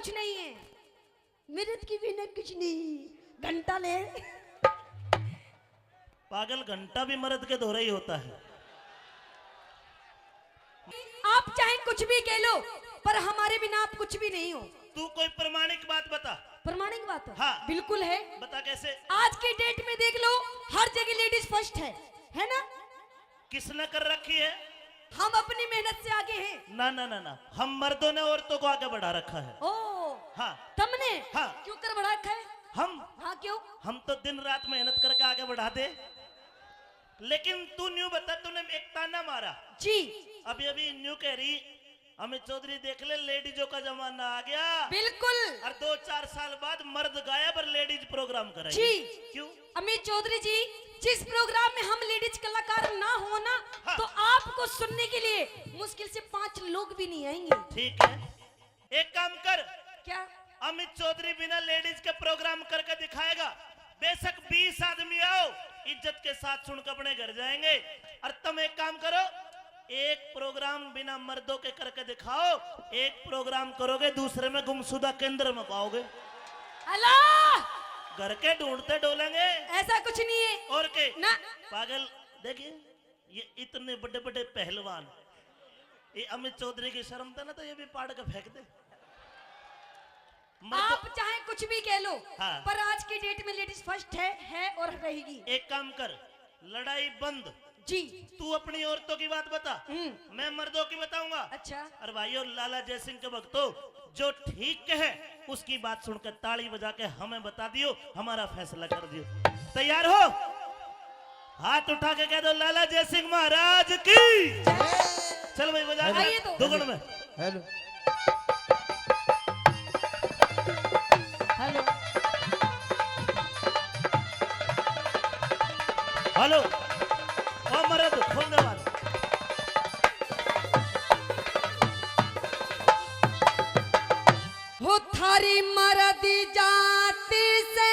कुछ नहीं है, मर्द की बिना कुछ नहीं। घंटा ले। पागल, घंटा भी मर्द के दोहरा ही होता है। आप चाहे कुछ भी कह लो, पर हमारे बिना आप कुछ भी नहीं हो। तू कोई प्रमाणिक बात बता। प्रमाणिक बात है? हाँ। बिल्कुल है। बता कैसे? आज की डेट में देख लो, हर जगह लेडीज फर्स्ट है ना? किसने कर रखी है? हम अपनी मेहनत से आगे हैं। ना ना ना ना, हम मर्दों ने औरतों को आगे बढ़ा रखा है। ओ हाँ। तुमने? हाँ। क्यों कर बढ़ा रखा है? हम? हाँ क्यों? हम तो दिन रात मेहनत करके आगे बढ़ा दे। लेकिन तू न्यू बता, तूने एक ताना मारा जी। अभी अभी न्यू कह रही अमित चौधरी देख ले, लेडीजों का जमाना आ गया। बिल्कुल। और 2-4 साल बाद मर्द गायब और लेडीज प्रोग्राम कराएंगे। जी। क्यों? अमित चौधरी जी, जिस प्रोग्राम में हम लेडीज कलाकार ना हो ना, हाँ। तो आपको सुनने के लिए मुश्किल से 5 लोग भी नहीं आएंगे। ठीक है, एक काम कर। क्या? अमित चौधरी बिना लेडीज के प्रोग्राम करके दिखाएगा। बेशक 20 आदमी आओ, इज्जत के साथ सुनकर अपने घर जाएंगे। और तुम एक काम करो, एक प्रोग्राम बिना मर्दों के करके दिखाओ। एक प्रोग्राम करोगे, दूसरे में गुमशुदा केंद्र में पाओगे। अल्लाह, घर के ढूंढते डोलेंगे। ऐसा कुछ नहीं है। और के ना। पागल, देखिए ये इतने बड़े बड़े पहलवान, ये अमित चौधरी की शर्म था ना, तो ये भी पाड़ के फेंक दे। आप चाहे कुछ भी कह लो, हाँ। पर आज की डेट में लेडीज फर्स्ट है और रहेगी। एक काम कर, लड़ाई बंद। जी। तू अपनी औरतों की बात बता, मैं मर्दों की बताऊंगा। अच्छा। और भाइयों, लाला जयसिंह के भक्तों, जो ठीक है उसकी बात सुनकर ताली बजा के हमें बता दियो, हमारा फैसला कर दियो। तैयार हो? हाथ उठा के कह दो, लाला जयसिंह महाराज की। चल भाई बजा तो दुगुन में। Hello hello hello. ओ मर्द, खोल दे बात। हो थारी मर्द जाति से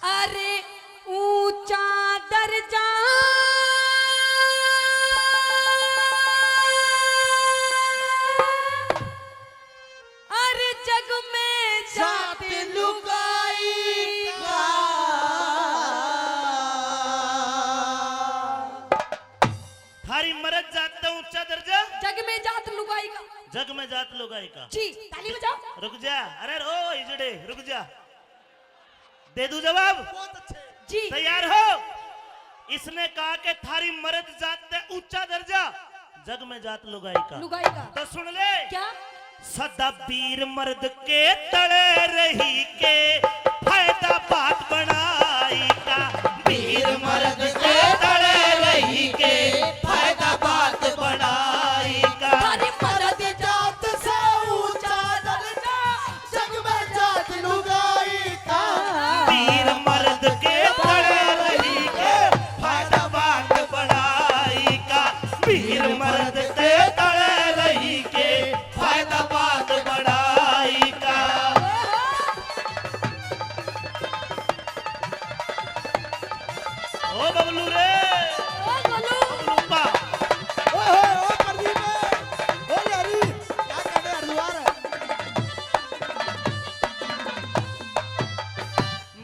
अरे ऊंचा दर्जा, अरे जग में जाति लुगाई का। थारी मर्द जात का ऊंचा दर्जा, जग में जात लुगाई का। जग में जात लोगाई का। जी, ताली बजाओ। रुक जा, अरे रो इजड़े, रुक जा, दे दूं जवाब। बहुत अच्छे। जी। तैयार हो? इसने कहा कि थारी मर्द जात का ऊंचा दर्जा, जग में जात लुगाई का। लुगाई का। तो सुन ले, क्या? सदा वीर मर्द के तड़े रही के फायदा बात बनाई का। वीर मर्द के तड़े रही के फायदा बात बनाई का। थारी मर्द जात से ऊंचा दर्जा, जग में जात लुगाई का। वीर मर्द के तड़े रही के फायदा बात बनाई का। वीर मर्द के तड़े रही के फायदा बात बढ़ाई का। ओ बबलू रे, ओ गोलू। बबलू बा। ओ प्रदीप है। ओ यारी क्या कर रहे हरिद्वार है?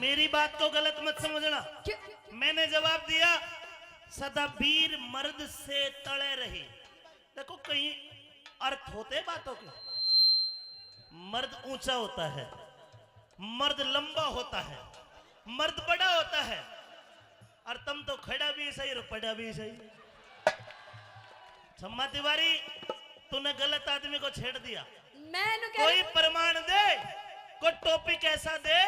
मेरी बात को गलत मत समझना। क्यों? मैंने जवाब दिया, सदा वीर मर्द से तड़े रही। देखो कहीं अर्थ होते बातों के। मर्द ऊंचा होता है, मर्द लंबा होता है, मर्द बड़ा होता है। और तुम तो खड़ा भी सही और पड़ा भी सही। सम्मा तिवारी, तूने गलत आदमी को छेड़ दिया। मैंने कोई प्रमाण दे, कोई टॉपिक ऐसा दे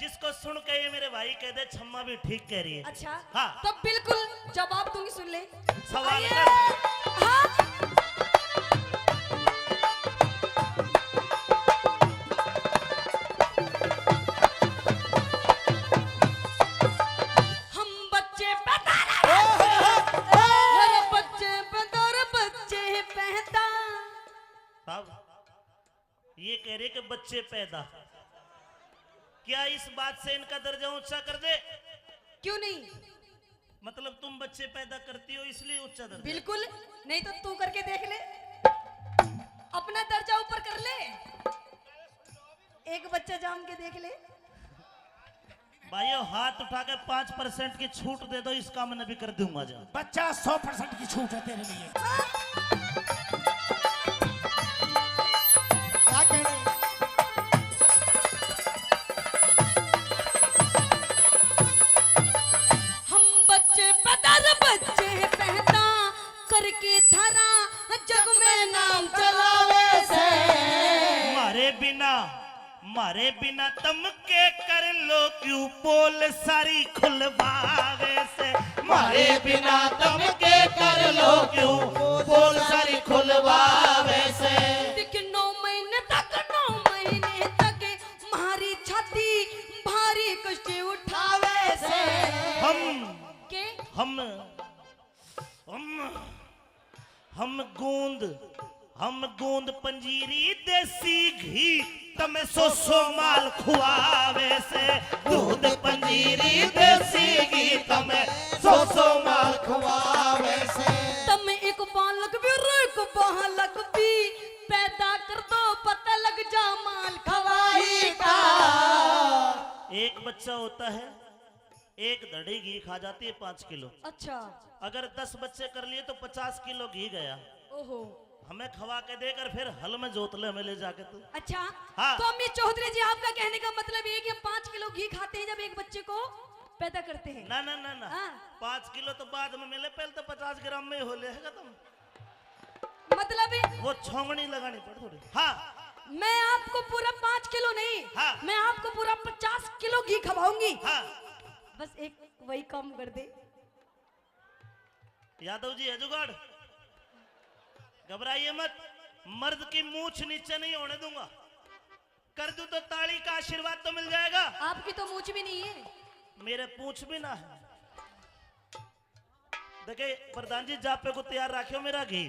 जिसको सुन के ये मेरे भाई कह दे छम्मा भी ठीक कह रही है। अच्छा। हाँ। तो बिल्कुल जवाब दूंगी, सुन ले। सवाल आइए। कर। हाँ। हम बच्चे पैदा बच्चे पैदा बच्चे पैदा। साहब, ये कह रहे कि बच्चे पैदा, क्या इस बात से इनका दर्जा ऊंचा कर दे? क्यों नहीं? मतलब तुम बच्चे पैदा करती हो इसलिए उच्च दर्जा। बिल्कुल नहीं तो तू करके देख ले, अपना दर्जा ऊपर कर ले, एक बच्चा जाम के देख ले। भाइयों हाथ उठा के 5% की छूट दे दो, इस काम में भी कर दूंगा। जा बच्चा 100% की छूट है तेरे लिए। क्या कहने? हम बच्चे पदर बच्चे पहता करके थारा जग में नाम चलावे से मारे बिना तुम के कर लो क्यों पोल सारी खुलवावे से। मारे बिना तुम के कर लो क्यों बोल सारी खुलवावे से। 9 महीने तक मारी छाती भारी कष्ट उठावे से। के हम गूंद पंजीरी देसी घी तमें सो माल खुआवे से। दूध पंजीरी देसी घी तमें सो माल खुआवे से। तम एक बालक भी पैदा कर दो, पता लग जा माल खवाई का। एक बच्चा होता है, एक धड़ी घी खा जाती है 5 किलो। अच्छा, अगर 10 बच्चे कर लिए तो 50 किलो घी गया। ओहो, हमें खवा के देकर फिर हल में जोत ले, हमें ले जाके तू। अच्छा। हाँ। तो अम्मी चौधरी जी, आपका कहने का मतलब ये कि हम 5 किलो घी खाते हैं जब एक बच्चे को पैदा करते हैं? ना ना ना ना, हाँ। 5 किलो तो बाद में मिले, पहले तो 50 ग्राम में हो लेगा तुम। मतलब वो छोंगनी लगानी पड़ थोड़ी। हाँ, मैं आपको पूरा 5 किलो नहीं, हाँ। मैं आपको पूरा 50 किलो घी खवाऊंगी। हाँ। बस एक वही काम कर दे। यादव जी है जुगाड़, घबराइए मत, मर्द की मूछ नीचे नहीं होने दूंगा। कर दूं तो ताली का आशीर्वाद तो मिल जाएगा। आपकी तो मूछ भी नहीं है। मेरे पूछ भी ना है। देखे प्रधान जी, जापे को तैयार रखियो मेरा घी।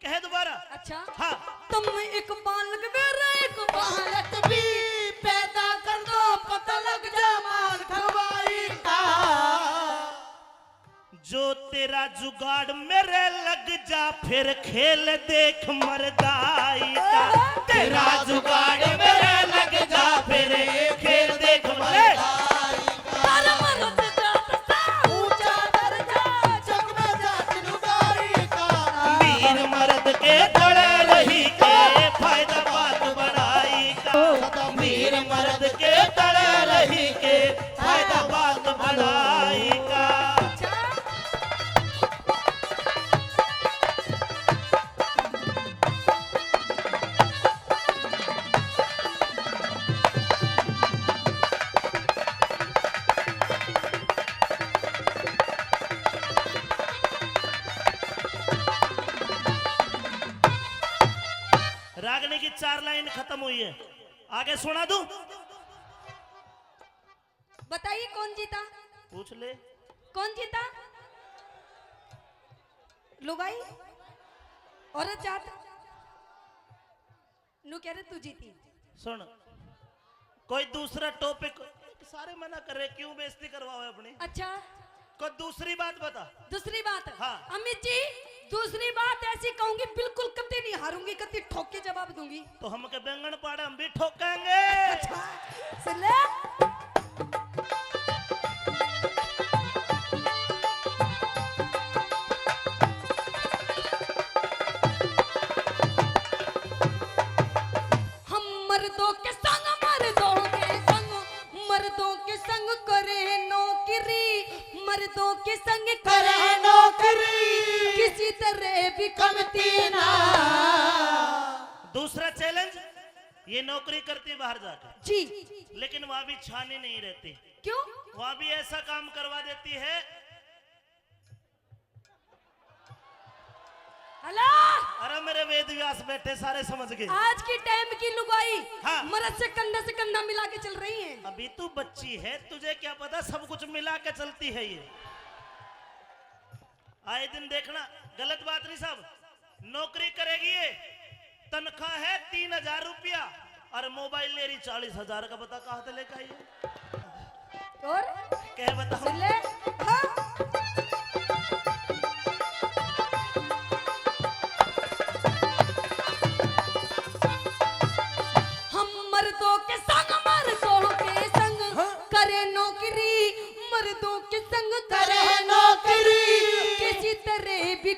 कहे दोबारा। अच्छा। हाँ। तुम एक बालक भी पैदा कर दो, पता लग जा माल खवाई का। जो तेरा जुगाड़ मेरे लग जा, फिर खेल देख मर्दाई का। तेरा जुगाड़ मेरे लग जा, फिर खेल देख मर्दाई का। ऊंचा दर्जा जग में जात लुगाई का। वीर मर्द के तड़े रही के फायदा बात बढ़ाई का। वीर मर्द के तड़े रही के फायदा बात बढ़ाई का। रागनी की 4 लाइन खत्म हुई है, आगे सुना दूं? बताइए कौन जीता? पूछ ले। कौन जीता? लुगाई औरत जात नु कह रहे तू जीती। सुन, कोई दूसरा टॉपिक, सारे मना कर रहे, क्यों बेइज्जती करवाओ अपनी? अच्छा, कोई दूसरी बात बता। दूसरी बात। हाँ। अमित जी, दूसरी बात ऐसी कहूंगी, बिल्कुल कभी नहीं हारूंगी, कभी ठोक के जवाब दूंगी। तो हम के बैंगन पाड़े हम भी ठोकेंगे। अच्छा, सुन ले। हम मर्दों के संग करे नौकरी, मर्दों के संग करे नौकरी, किसी तरह भी कमती ना। दूसरा चैलेंज, ये नौकरी करती है बाहर जाकर जी, लेकिन वहां भी छानी नहीं रहती। क्यों? वहां भी ऐसा काम करवा देती है। हेलो, अरे मेरे वेद व्यास बैठे सारे समझ गए। आज की टाइम की लुगाई हाँ। मर्द से कंधा मिला के चल रही है। अभी तू बच्ची है, तुझे क्या पता सब कुछ मिला के चलती है ये। आए दिन देखना, गलत बात नहीं साहब। नौकरी करेगी ये, तनख्वाह है 3000 रुपया और मोबाइल ले रही 40,000 का। बता कहाँ से लेकर आई है? और कह बता। सुन ले। हाँ।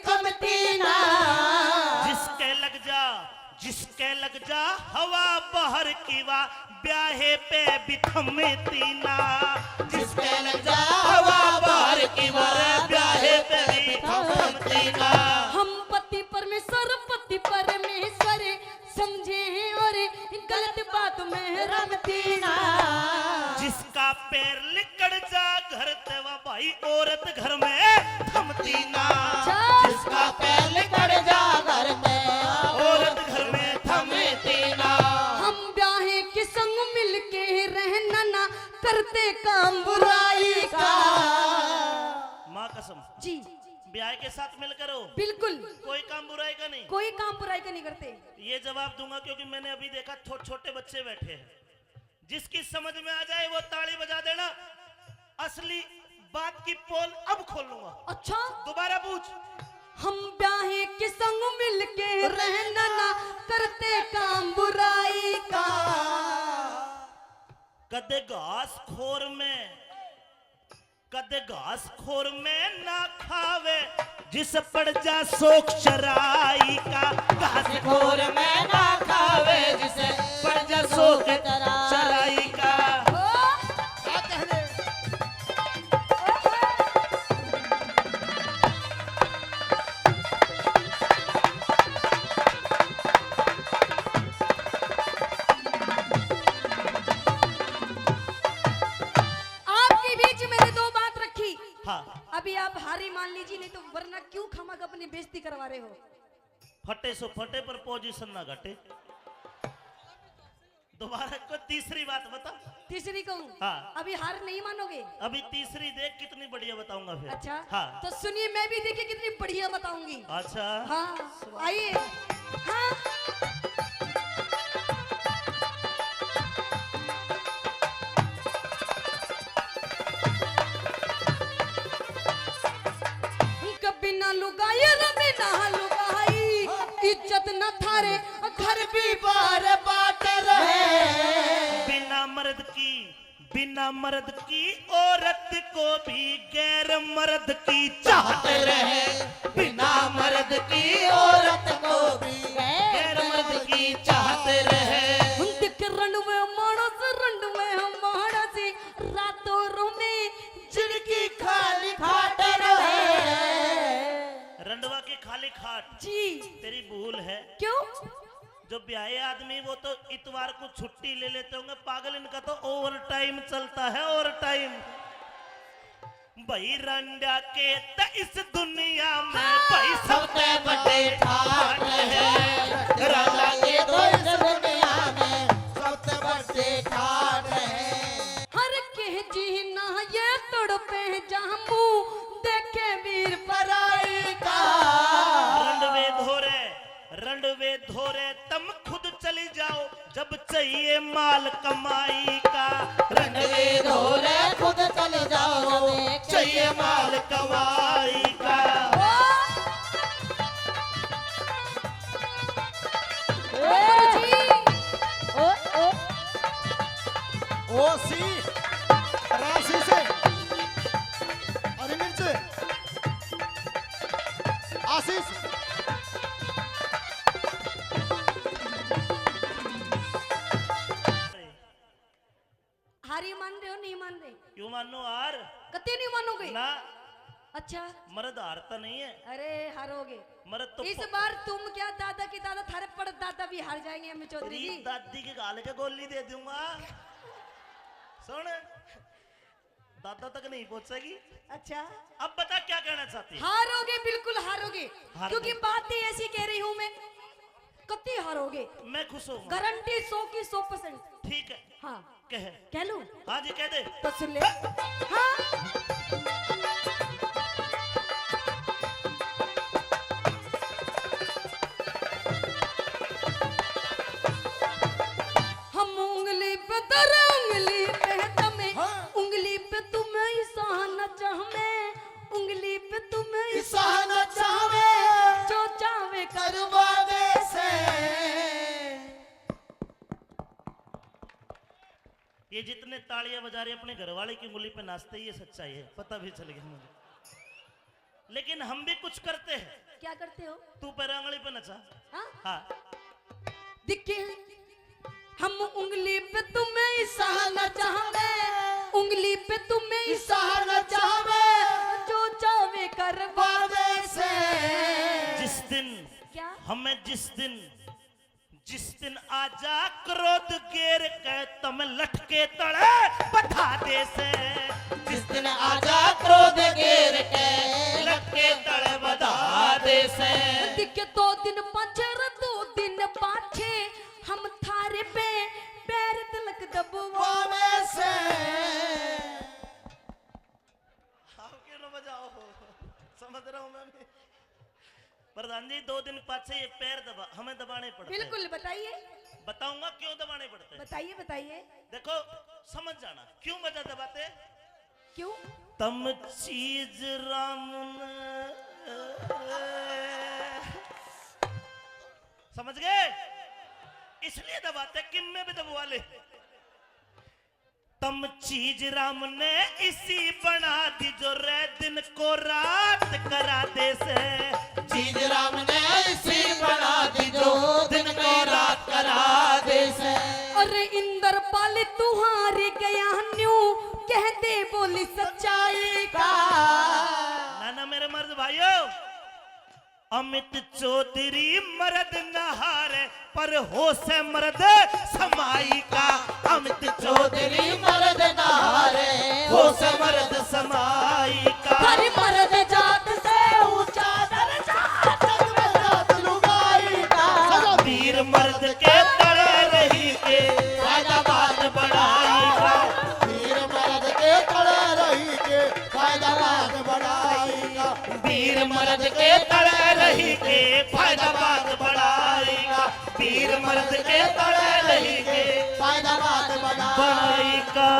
थमती ना। जिसके लग जा हवा बाहर की वा ब्याहे पे भी थमती ना। जिसके लग जा हवा बाहर की वार ब्याहे पे भी थमती ना। हम पति परमेश्वर समझे हैं और गलत बात में रमती ना। जिसका पैर लिकड़ जा घर तेवा भाई औरत घर में थमती ना। जिसका पैर लिकड़ जा घर में औरत घर में थमती ना। हम ब्याहे के संग मिलके रहना ना करते काम बुराई का। माँ कसम जी ब्याह के साथ मिलकर हो, बिल्कुल कोई काम बुराई का नहीं। कोई काम बुराई का नहीं करते। ये जवाब दूंगा क्योंकि मैंने अभी देखा छोटे बच्चे बैठे हैं। जिसकी समझ में आ जाए वो ताली बजा देना। असली बात की पोल अब खोल लूंगा। अच्छा दोबारा पूछ। हम ब्याहे के संग मिलके रहना ना करते काम बुराई का। कदे घास खोर में ना खावे जिस पड़ जा शोक चराई का। घास खोर में ना खावे जिसे पड़ जा शोक चराई का। क्या कहने। आपके बीच मैंने दो बात रखी। हाँ अभी आप हारी मान लीजिए, नहीं तो वरना क्यों खमक अपनी बेइज्जती करवा रहे हो। फटे सो फटे पर पोजीशन ना घटे। दोबारा को तीसरी बात बता। तीसरी कहूँ? हाँ। अभी हार नहीं मानोगे? अभी तीसरी देख कितनी बढ़िया बताऊंगा फिर। अच्छा हाँ तो सुनिए, मैं भी देखिए कितनी बढ़िया बताऊंगी। अच्छा हाँ आइए। हाँ कभी ना लुगाई रबी ना लुगाई, इज्जत न थारे घर भी बार बाट रहे। बिना मर्द की औरत को भी गैर मर्द की चाहत रहे। बिना मर्द की औरत को भी गैर मर्द की चाहत रहे। दिख रंडवे मानस रंडवे मानसी रातों में जिनकी खाली खाट रहे। रंडवा की खाली खाट जी तेरी भूल है। क्यों? जो ब्याहे आदमी वो तो इतवार को छुट्टी ले लेते होंगे। पागल इनका तो ओवर टाइम चलता है। ओवर टाइम भाई रंडा के त इस दुनिया में भाई सबसे बड़े ठाट है। राजा के तो इस दुनिया में सबसे बड़े ठाट है। हर के जी ना ये तड़पे जामू देखे वीर पराई का। रंडवे धोरे तुम खुद चली जाओ जब चाहिए माल कमाई का। रंडवे धोरे खुद चले जाओ चाहिए माल कमाई का। ओसी राशि से हरी मिर्च आशीष हारी मान रहे हो नहीं मान रहे? क्यों मानो हार? कते नहीं मानोगे? ना अच्छा मर्द हारता नहीं है। अरे हारोगे मर्द तो इस बार। तुम क्या दादा की दादा थारे पड़ दादा भी हार जाएंगे। हमें चौधरी जी दादी के गाल के गोली दे दूंगा। सुन दादा तक नहीं पहुंचेगी। अच्छा अब बता क्या कहना चाहती है? हारोगे, बिल्कुल हारोगे। हार क्योंकि गए। बात ही ऐसी कह रही हूँ मैं। कति हारोगे, मैं खुश हूँ। गारंटी 100 की 100%। ठीक है हाँ कह लूं? हाँ जी कह दे। तो सुन ले। हाँ हम उंगली पे तेरे उंगली पे तमें उंगली पे तुम्हें ईशान चाहमे उंगली पे तुम्हें ईशान चाहवे जो चाहे करवावे से। ये जितने तालियां बजा रहे अपने घर वाले की उंगली पे नाचते ही ये सच्चाई है। पता भी चल गया मुझे। लेकिन हम भी कुछ करते हैं। क्या करते हो? तू पैर आंगली पे नचा। हाँ? हाँ दिखे हम उंगली पे तुम्हें इशारा चाहवे, उंगली पे तुम्हें इशारा चाहवे, जो चाहे करवावे से। जिस दिन क्या? हमें जिस दिन आजा क्रोध गेर के तम लटके तड़े बता दे से। जिस दिन आजा क्रोध घेर के लटके तड़े बता दे से। दिखे 2 दिन पाछे रे 2 दिन पाछे, हम थारे पे पैर तिलक दबवावे से। आप क्यों न बजाओ? समझ रहा हूं मैं भी। प्रधान जी 2 दिन पाछे ये पैर हमें दबाने पड़ते हैं। बिल्कुल बताइए, बताऊंगा क्यों दबाने पड़ते हैं। बताइए बताइए। देखो समझ जाना क्यों वजह दबाते। क्यों? तम चीज राम ने समझ गए, इसलिए दबाते। किम में भी दबवा ले। तम चीज राम ने इसी बना दी जो रे दिन को रात करा दे से। चीज राम ने इसी बना दी जो दिन को रात करा दे से। अरे इंदर पाली तुम्हारी गया न्यू, कहते बोली सच्चाई का। ना मेरे मर्द भाइयों, अमित चौधरी मर्द नहारे पर हो से मर्द समाई का। अमित चौधरी मर्द नहारे हो से मर्द समाई का। हर मर्द जात से ऊंचा दर्जा, जग में जात लुगाई का। वीर मर्द के तड़े रही के फैदाबाद बढ़ाई का। वीर मर्द के तड़े रही के फैदाबाद बढ़ाएगा। वीर मर्द के तड़े रही के फैदाबाद बढ़ाएगा। वीर मर्द के तड़े रही के फैदाबाद बढ़ाएगा। बढ़ाएगा।